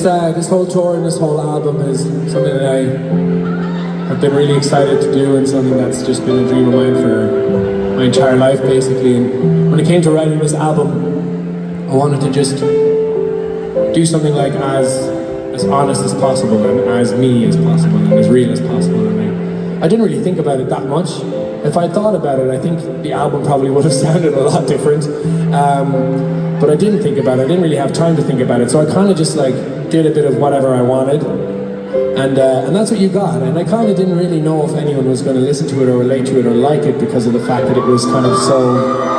this whole tour and this whole album is something that I have been really excited to do, and something that's just been a dream of mine for my entire life, basically. And when it came to writing this album, I wanted to just do something like as honest as possible and as me as possible and as real as possible. And I didn't really think about it that much. If I thought about it, I think the album probably would have sounded a lot different. But I didn't think about it. I didn't really have time to think about it. So I kind of just like did a bit of whatever I wanted. And that's what you got. And I kind of didn't really know if anyone was going to listen to it or relate to it or like it, because of the fact that it was kind of so...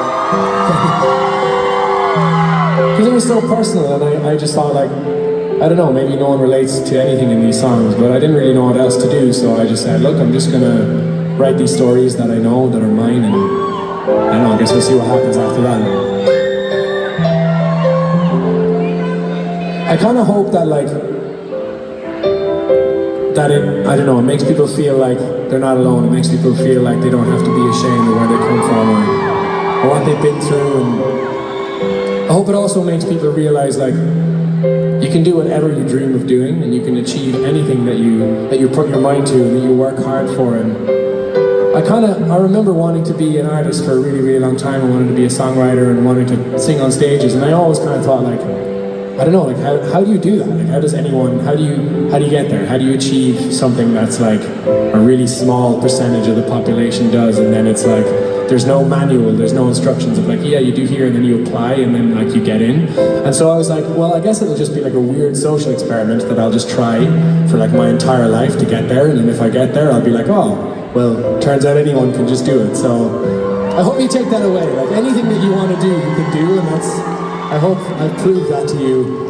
Because it was so personal, and I just thought, like, I don't know, maybe no one relates to anything in these songs, but I didn't really know what else to do, so I just said, look, I'm just gonna write these stories that I know, that are mine, and I don't know, I guess we'll see what happens after that. I kind of hope that, like, I don't know, it makes people feel like they're not alone. It makes people feel like they don't have to be ashamed of where they come from or what they've been through. And I hope it also makes people realize, like, you can do whatever you dream of doing, and you can achieve anything that you put your mind to and that you work hard for. And I remember wanting to be an artist for a really, really long time. I wanted to be a songwriter and wanting to sing on stages, and I always kind of thought, like, I don't know, like, how do you do that? Like, how do you get there? How do you achieve something that's like a really small percentage of the population does, and then it's like, there's no manual, there's no instructions of like, yeah, you do here and then you apply and then like you get in. And so I was like, well, I guess it'll just be like a weird social experiment that I'll just try for like my entire life to get there, and then if I get there, I'll be like, oh, well, turns out anyone can just do it. So I hope you take that away. Like, anything that you want to do, you can do, and I hope I've proved that to you.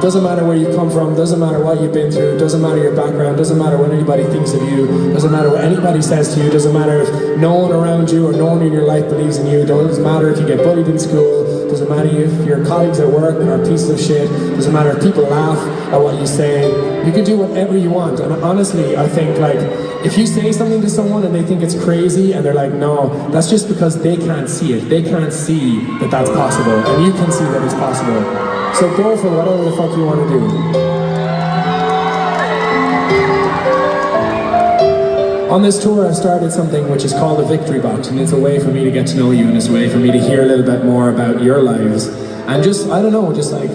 Doesn't matter where you come from, doesn't matter what you've been through, doesn't matter your background, doesn't matter what anybody thinks of you, doesn't matter what anybody says to you, doesn't matter if no one around you or no one in your life believes in you, doesn't matter if you get bullied in school, doesn't matter if your colleagues at work are pieces of shit, doesn't matter if people laugh at what you say. You can do whatever you want. And honestly, I think, like, if you say something to someone and they think it's crazy and they're like, no, that's just because they can't see it. They can't see that that's possible, and you can see that it's possible. So go for whatever the fuck you want to do. On this tour, I've started something which is called a Victory Box, and it's a way for me to get to know you, and it's a way for me to hear a little bit more about your lives, and just, I don't know, just like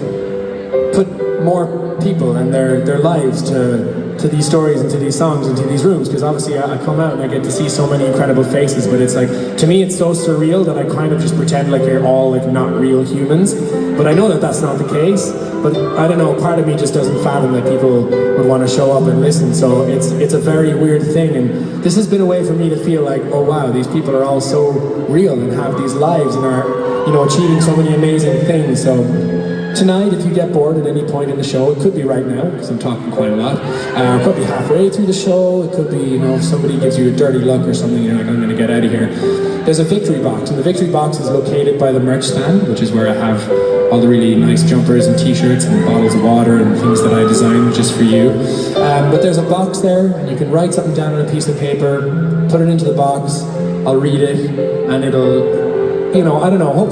put more people and their lives to these stories and to these songs and to these rooms, because obviously I come out and I get to see so many incredible faces, but it's like, to me it's so surreal that I kind of just pretend like you're all like not real humans, but I know that that's not the case. But I don't know, part of me just doesn't fathom that people would want to show up and listen, so it's a very weird thing, and this has been a way for me to feel like, oh wow, these people are all so real and have these lives and are, you know, achieving so many amazing things. So tonight, if you get bored at any point in the show, it could be right now, because I'm talking quite a lot, it could be halfway through the show, it could be, you know, if somebody gives you a dirty look or something, you're like, I'm going to get out of here. There's a Victory Box, and the Victory Box is located by the merch stand, which is where I have all the really nice jumpers and t-shirts and bottles of water and things that I designed just for you. But there's a box there, and you can write something down on a piece of paper, put it into the box, I'll read it, and it'll, you know, I don't know, hopefully